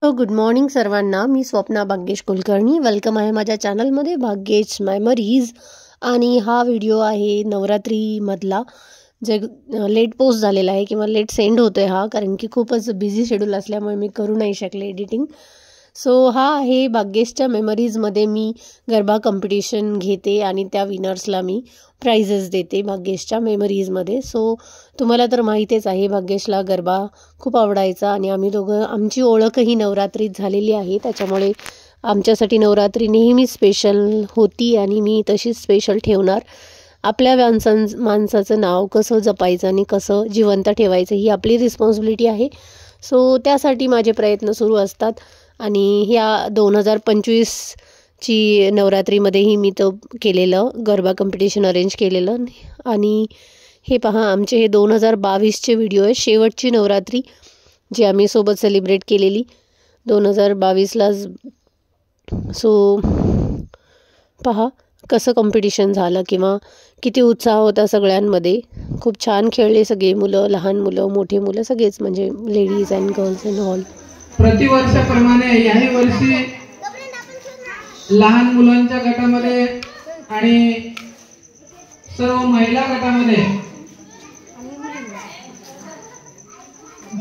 Good morning सर्वांना. मी Swapna Bhagyesh Kulkarni. Welcome आहे माझ्या चॅनलमध्ये भाग्येश मेमरीज. आणि हा व्हिडिओ आहे नवरात्रीमधला, जे लेट पोस्ट झालेला आहे किंवा लेट सेंड होतो आहे हा, कारण की खूपच बिझी शेड्यूल असल्यामुळे मी करू नाही शकले एडिटिंग. सो हा आहे भाग्येशच्या मेमरीजमध्ये मी गरबा कॉम्पिटिशन घेते आणि त्या विनर्सला मी प्राइजेस देते भाग्येशच्या मेमरीजमध्ये. सो तुम्हाला तर माहितीच आहे भाग्येशला गरबा खूप आवडायचा आणि आम्ही दोघं, आमची ओळखही नवरात्रीत झालेली आहे, त्याच्यामुळे आमच्यासाठी नवरात्री नेहमी स्पेशल होती आणि मी तशीच स्पेशल ठेवणार. आपल्या माणसाचं नाव कसं जपायचं आणि कसं जिवंत ठेवायचं ही आपली रिस्पॉन्सिबिलिटी आहे. सो त्यासाठी माझे प्रयत्न सुरू असतात आणि ह्या 2025ची नवरात्रीमध्येही मी तो केलेलं गरबा कॉम्पिटिशन अरेंज केलेलं. आणि हे पहा, आमचे हे 2022चे व्हिडिओ आहे, शेवटची नवरात्री जी आम्ही सोबत सेलिब्रेट केलेली 2022लाच. सो पहा कसं कॉम्पिटिशन झालं किंवा किती उत्साह होता सगळ्यांमध्ये. खूप छान खेळले सगळे मुलं, लहान मुलं, मोठे मुलं, सगळेच, म्हणजे ladies and girls and all. प्रतिवर्षाप्रमाणे याही वर्षी लहान मुलांच्या गटामध्ये आणि सर्व महिला गटामध्ये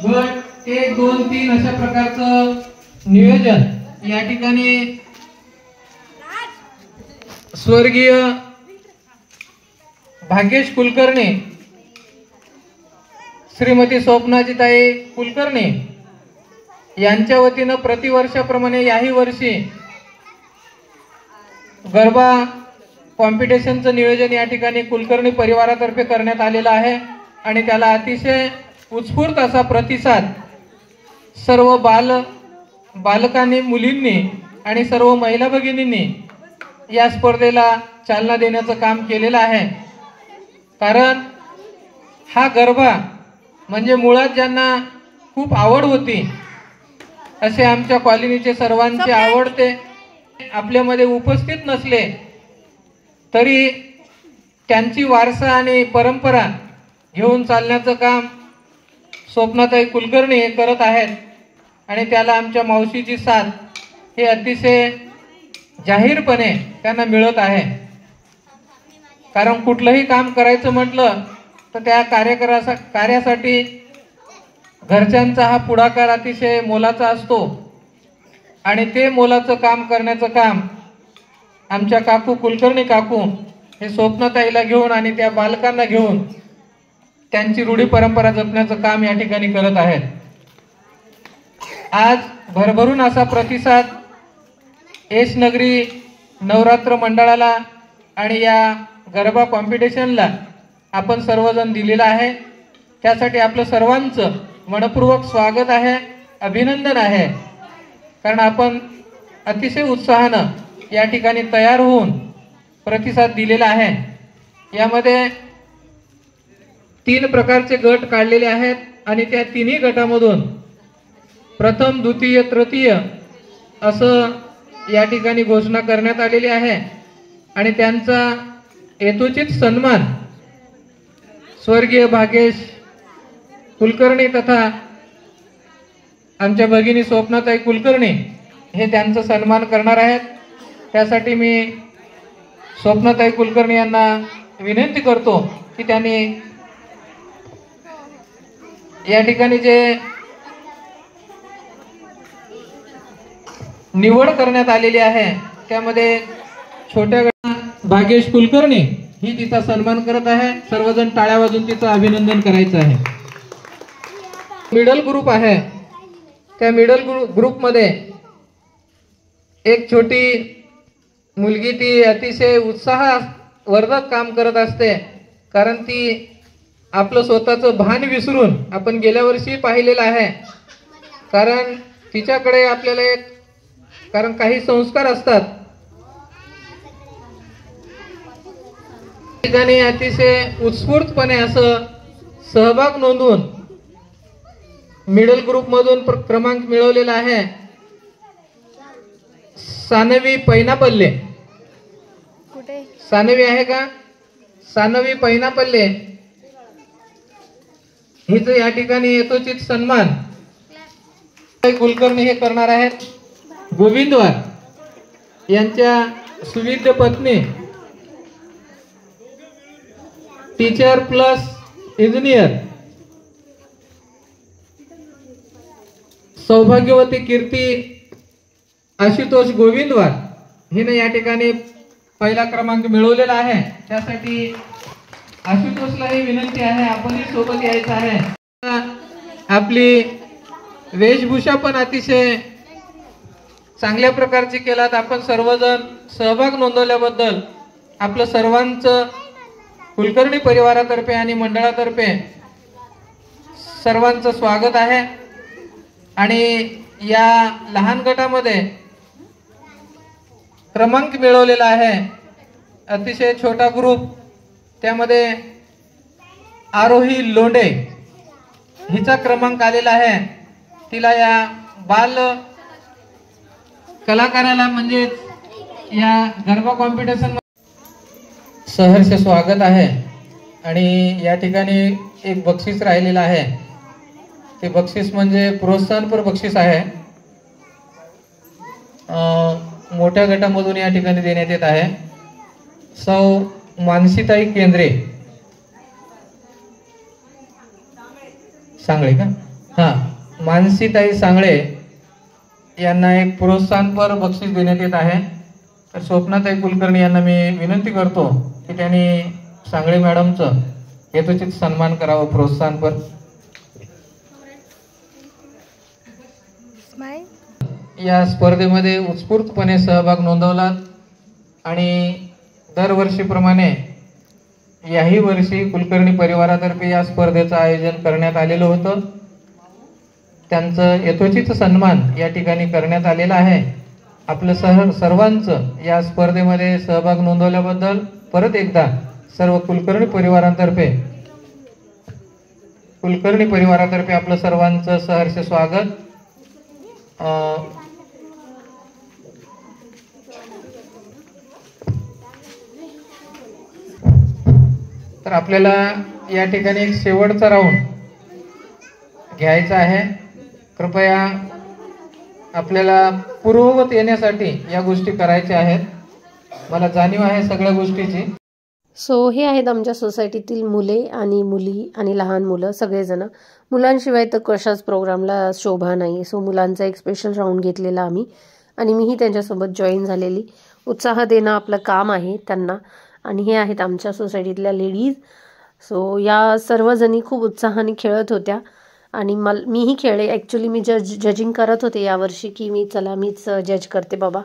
गट 1, 2, 3 अशा प्रकारचं नियोजन या ठिकाणी स्वर्गीय भाग्येश कुलकर्णी, श्रीमती स्वप्नाजीताई कुलकर्णी यांच्या वतीनं प्रतिवर्षाप्रमाणे याही वर्षी गरबा कॉम्पिटिशनचं नियोजन या ठिकाणी कुलकर्णी परिवारातर्फे करण्यात आलेलं आहे आणि त्याला अतिशय उत्स्फूर्त असा प्रतिसाद सर्व बालकांनी, मुलींनी आणि सर्व महिला भगिनींनी या स्पर्धेला चालना देण्याचं काम केलेलं आहे. कारण हा गरबा म्हणजे मुळात ज्यांना खूप आवड होती असे आमच्या कॉलनीचे सर्वांचे आवडते आपल्यामध्ये उपस्थित नसले तरी त्यांची वारसा आणि परंपरा घेऊन चालण्याचं काम स्वप्नाताई कुलकर्णी हे करत आहेत आणि त्याला आमच्या मावशीची साथ हे अतिशय जाहीरपणे त्यांना मिळत आहे. कारण कुठलंही काम करायचं म्हटलं तर त्या कार्यासाठी घरच्यांचा हा पुढाकार अतिशय मोलाचा असतो आणि ते मोलाचं काम करण्याचं काम आमच्या काकू कुलकर्णी काकू हे स्वप्नताईला घेऊन आणि त्या बालकांना घेऊन त्यांची रूढी परंपरा जपण्याचं काम या ठिकाणी करत आहेत. आज भरभरून असा प्रतिसाद एस नगरी नवरात्र मंडळाला आणि या गरबा कॉम्पिटिशनला आपण सर्वजण दिलेला आहे. त्यासाठी आपलं सर्वांचं मनपूर्वक स्वागत आहे, अभिनंदन आहे. कारण आपण अतिशय उत्साहानं या ठिकाणी तयार होऊन प्रतिसाद दिलेला आहे. यामध्ये 3 प्रकारचे गट काढलेले आहेत आणि त्या तिन्ही गटामधून प्रथम, द्वितीय, तृतीय असं या ठिकाणी घोषणा करण्यात आलेली आहे आणि त्यांचा यथोचित सन्मान स्वर्गीय भाग्येश कुलकर्णी तथा आमच्या भगिनी स्वप्नाताई कुलकर्णी हे त्यांचा सन्मान करणार आहेत. त्यासाठी मी स्वप्नाताई कुलकर्णी यांना विनंती करतो की त्यांनी या ठिकाणी जे निवड करण्यात आलेली आहे त्यामध्ये छोट्या गटात भाग्येश कुलकर्णी ही तिचा सन्मान करत आहे. सर्वजण टाळ्या वाजवून तिचं अभिनंदन करायचं आहे. मिडल ग्रुप आहे, त्या मिडल ग्रुपमध्ये एक छोटी मुलगी, ती अतिशय उत्साहवर्धक काम करत असते. कारण ती आपलं स्वतःचं भान विसरून, आपण गेल्या वर्षी पाहिलेलं आहे, कारण तिच्याकडे आपल्याला कारण काही संस्कार असतात, ठिकाणी अतिशय उत्स्फूर्तपणे असं सहभाग नोंदवून मिडल ग्रुप मधून क्रमांक मिळवलेला आहे. सानवी पैनापल्ले, सानवी आहे का? सानवी पैनापल्ले हिचं या ठिकाणी यथोचित सन्मान कुलकर्णी हे करणार आहेत. गोविंदवार यांच्या सुविद्य पत्नी टीचर प्लस इंजिनियर सौभाग्यवती कीर्ती आशुतोष गोविंदवार हिने या ठिकाणी पहिला क्रमांक मिळवलेला आहे. त्यासाठी आशुतोषला ही विनंती आहे, आपणही सोबत यायचं आहे. आपली वेशभूषा पण अतिशय चांगल्या प्रकारची केलात. आपण सर्वजण सहभाग नोंदवल्याबद्दल आपलं सर्वांचं कुलकर्णी परिवारातर्फे आणि मंडळातर्फे सर्वांचं स्वागत आहे. आणि या लहान गटामध्ये क्रमांक मिळवलेला आहे, अतिशय छोटा ग्रुप. त्यामध्ये आरोही लोंढे हिचा क्रमांक आलेला आहे. तिला या बाल कलाकाराला म्हणजे या गरबा कॉम्पिटिशन सहर्ष स्वागत आहे. आणि या ठिकाणी एक बक्षीस राहिलेलं आहे. ते बक्षीस म्हणजे प्रोत्साहनपर बक्षीस आहे. मोठ्या गटामधून या ठिकाणी देण्यात येत आहे. सौ मानसीताई केंद्रे सांगळे का, हा, मानसीताई सांगळे यांना एक प्रोत्साहनपर बक्षीस देण्यात येत आहे. तर स्वप्नाताई कुलकर्णी यांना मी विनंती करतो की त्यांनी सांगळे मॅडमचं यथोचित सन्मान करावा प्रोत्साहनपर. या स्पर्धेमध्ये उत्स्फूर्तपणे सहभाग नोंदवला आणि दरवर्षीप्रमाणे याही वर्षी कुलकर्णी परिवारातर्फे या स्पर्धेचं आयोजन करण्यात आलेलं होतं. त्यांचं यथोचित सन्मान या ठिकाणी करण्यात आलेला आहे. आपलं सर्वांचं या स्पर्धेमध्ये सहभाग नोंदवल्याबद्दल परत एकदा सर्व कुलकर्णी परिवारातर्फे आपलं सर्वांचं सहर्ष स्वागत. तर आपल्याला या ठिकाणी एक शेवटचा राऊंड घ्यायचा आहे. कृपया आपल्याला पूर्ववत येण्यासाठी या गोष्टी करायच्या आहेत. मला जाणीव आहे सगळ्या गोष्टीची. सो हे आहेत आमच्या सोसायटीतील मुले आणि मुली आणि लहान मुलं सगळेजण. मुलांशिवाय तर कशाच प्रोग्रामला शोभा नाही. सो मुलांचा एक स्पेशल राऊंड घेतलेला आम्ही आणि मीही त्यांच्यासोबत जॉईन झालेली. उत्साह देणं आपलं काम आहे त्यांना. आणि हे आहेत आमच्या सोसायटीतल्या लेडीज. सो या सर्वजणी खूप उत्साहाने खेळत होत्या आणि मीही खेळले. ॲक्च्युली मी जजिंग करत होते यावर्षी की मीच जज करते बाबा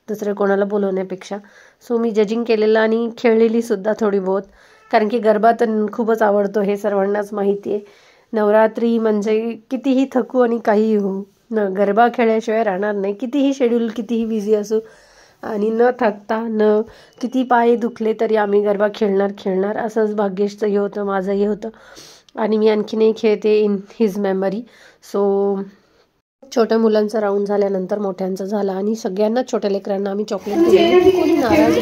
दुसरं कोणाला बोलवण्यापेक्षा. सो मी जजिंग केलेलं आणि खेळलेली सुद्धा थोडी बहुत, कारण की गरबा तर खूपच आवडतो हे सर्वांनाच माहिती आहे. नवरात्री म्हणजे कितीही थकू आणि काहीही होऊ गरबा खेळल्याशिवाय राहणार नाही. कितीही शेड्यूल कितीही बिझी असू आणि न थकता न किती पाय दुखले तरी आम्ही गरबा खेळणार. असंच भाग्येशचं हे होतं, माझंही होतं. आणि मी आणखीनही खेळते इन हिज मेमरी. सो छोट्या मुलांचा राऊंड झाल्यानंतर मोठ्यांचा झाला आणि सगळ्यांना छोट्या लेकरांना आम्ही चॉकलेट दिली. कोणी नाराज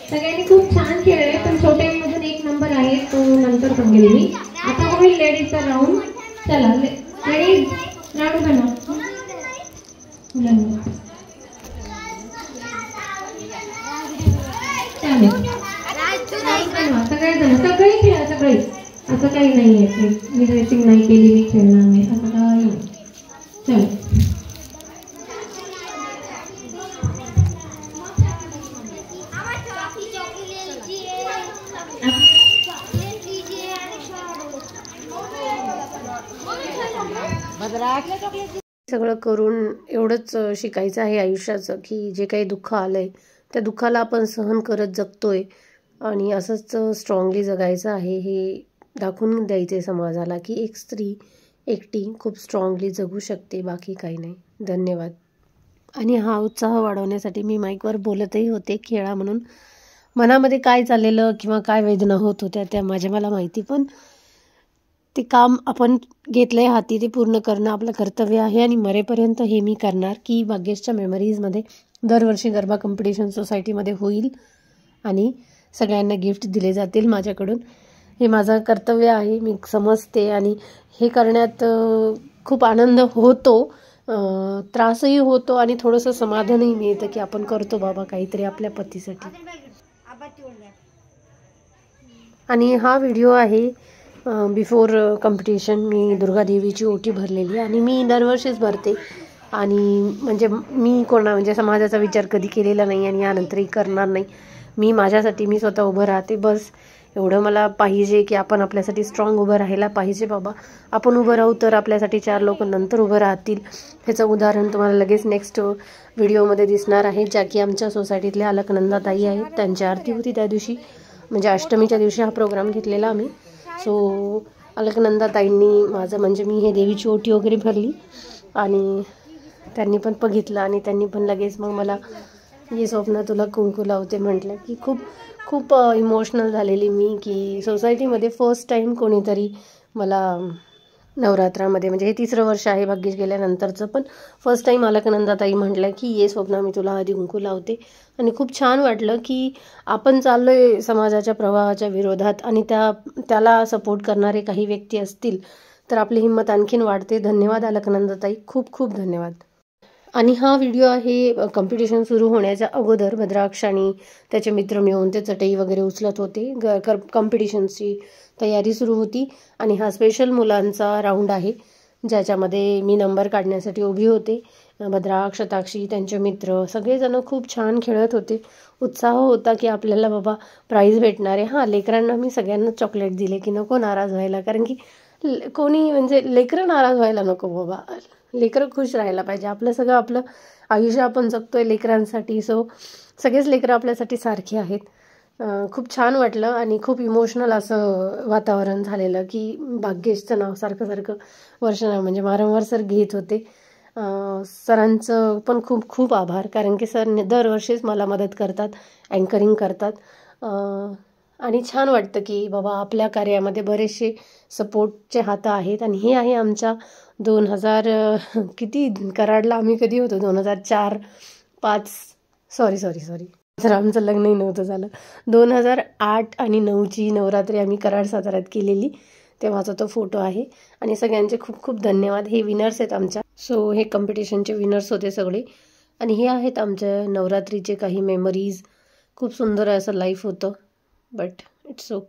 सगळ्यांनी खूप छान खेळले. पण छोट्यांमधून एक नंबर आहे तो नंतर सांगेल मी. आता होईल लेडीजचा राऊंड. चला लेडीज राऊंड बनवा. सगळे खेळा सगळे. असं काही नाही आहे मी ड्रेसिंग नाही केली मी खेळणार नाही असं काही नाही. चल सगळं करून एवढंच शिकायचं आहे आयुष्याचं की जे काही दुःख आलंय त्या दुःखाला आपण सहन करत जगतोय आणि असंच स्ट्रॉंगली जगायचं आहे. हे दाखवून द्यायचे समाजाला की एक स्त्री एकटी खूप स्ट्रॉंगली जगू शकते, बाकी काही नाही. धन्यवाद. आणि हा उत्साह वाढवण्यासाठी मी माईकवर बोलतही होते खेळा म्हणून. मनामध्ये काय चाललेलं किंवा काय वेदना होत होत्या त्या मला माहिती. पण ते काम आपण घेतलंय हाती ते पूर्ण करणं आपलं कर्तव्य आहे आणि मरेपर्यंत हे मी करणार की भाग्येशच्या मेमरीजमध्ये दरवर्षी गरबा कॉम्पिटिशन सोसायटीमध्ये होईल आणि सगळ्यांना गिफ्ट दिले जातील माझ्याकडून. हे माझं कर्तव्य आहे, मी समजते आणि हे करण्यात खूप आनंद होतो, त्रासही होतो आणि थोडंसं समाधानही मिळतं की आपण करतो बाबा काहीतरी आपल्या पतीसाठी. आणि हा व्हिडिओ आहे बिफोर कॉम्पिटिशन. मी दुर्गादेवीची ओटी भरलेली आणि मी दरवर्षीच भरते आणि म्हणजे मी म्हणजे समाजाचा विचार कधी केलेला नाही आणि यानंतरही करणार नाही. मी माझ्यासाठी मी स्वतः उभं राहते, बस एवढं मला पाहिजे की आपण आपल्यासाठी स्ट्रॉंग उभं राहायला पाहिजे बाबा. आपण उभं राहू तर आपल्यासाठी 4 लोक नंतर उभं राहतील. ह्याचं उदाहरण तुम्हाला लगेच नेक्स्ट व्हिडिओमध्ये दिसणार आहे, ज्या की आमच्या सोसायटीतल्या अलकनंदाताई आहेत. त्यांची आरती होती त्या दिवशी, म्हणजे अष्टमीच्या दिवशी हा प्रोग्राम घेतलेला आम्ही. सो अलकनंदाताईंनी माझं म्हणजे मी हे देवीची ओटी वगैरे भरली आणि त्यांनी पण बघितलं आणि त्यांनी पण लगेच मग मला ये स्वप्ना तुला कुंकू लावते म्हटलं की खूप इमोशनल झालेली मी की सोसायटीमध्ये फर्स्ट टाईम कोणीतरी मला नवरात्रामध्ये, म्हणजे हे 3रं वर्ष आहे भाग्येश गेल्यानंतरचं, पण फर्स्ट टाईम अलकनंदाताई म्हटलं की ये स्वप्ना मी तुला हळदी कुंकू लावते. आणि खूप छान वाटलं की आपण चाललोय समाजाच्या प्रवाहाच्या विरोधात आणि त्याला सपोर्ट करणारे काही व्यक्ती असतील तर आपली हिंमत आणखीन वाढते. धन्यवाद अलकनंदाताई, खूप खूप धन्यवाद. आणि हा व्हिडिओ आहे कॉम्पिटिशन सुरू होण्याच्या अगोदर. भद्राक्ष आणि त्याचे मित्र मिळून ते चटई वगैरे उचलत होते, कॉम्पिटिशनची तयारी सुरू होती. आणि हा स्पेशल मुलांचा राऊंड आहे ज्याच्यामध्ये मी नंबर काढण्यासाठी उभी होते. भद्राक्ष, ताक्षी, त्यांचे मित्र सगळेजण खूप छान खेळत होते. उत्साह होता की आपल्याला बाबा प्राईज भेटणार आहे. हां, लेकरांना मी सगळ्यांना चॉकलेट दिले की नको नाराज व्हायला, कारण की कोणी म्हणजे लेकरं नाराज व्हायला नको बाबा, लेकरं खुश राहायला पाहिजे. आपलं आयुष्य आपण जगतोय लेकरांसाठी, सो सगळेच लेकरं आपल्यासाठी सारखे आहेत. खूप छान वाटलं आणि खूप इमोशनल असं वातावरण झालेलं की भाग्येशचं नाव सारखं वर्षानं म्हणजे वारंवार सर घेत होते. सरांचं पण खूप खूप आभार, कारण की सर दरवर्षीच मला मदत करतात, अँकरिंग करतात. आणि छान वाटतं की बाबा आपल्या कार्यामध्ये बरेचसे सपोर्टचे हात आहेत. आणि हे आहे आमच्या 2000 किती कराडला आम्ही कधी होतो, 2004-5 सॉरी जर आमचं लग्नही नव्हतं झालं. 2008 आणि 9ची नवरात्री आम्ही कराड साताऱ्यात केलेली, तेव्हाचा तो फोटो आहे. आणि सगळ्यांचे खूप खूप धन्यवाद. हे विनर्स आहेत आमच्या, सो हे कॉम्पिटिशनचे विनर्स होते सगळे. आणि हे आहेत आमच्या नवरात्रीचे काही मेमरीज. खूप सुंदर असं लाईफ होतं, बट इट्स ओके.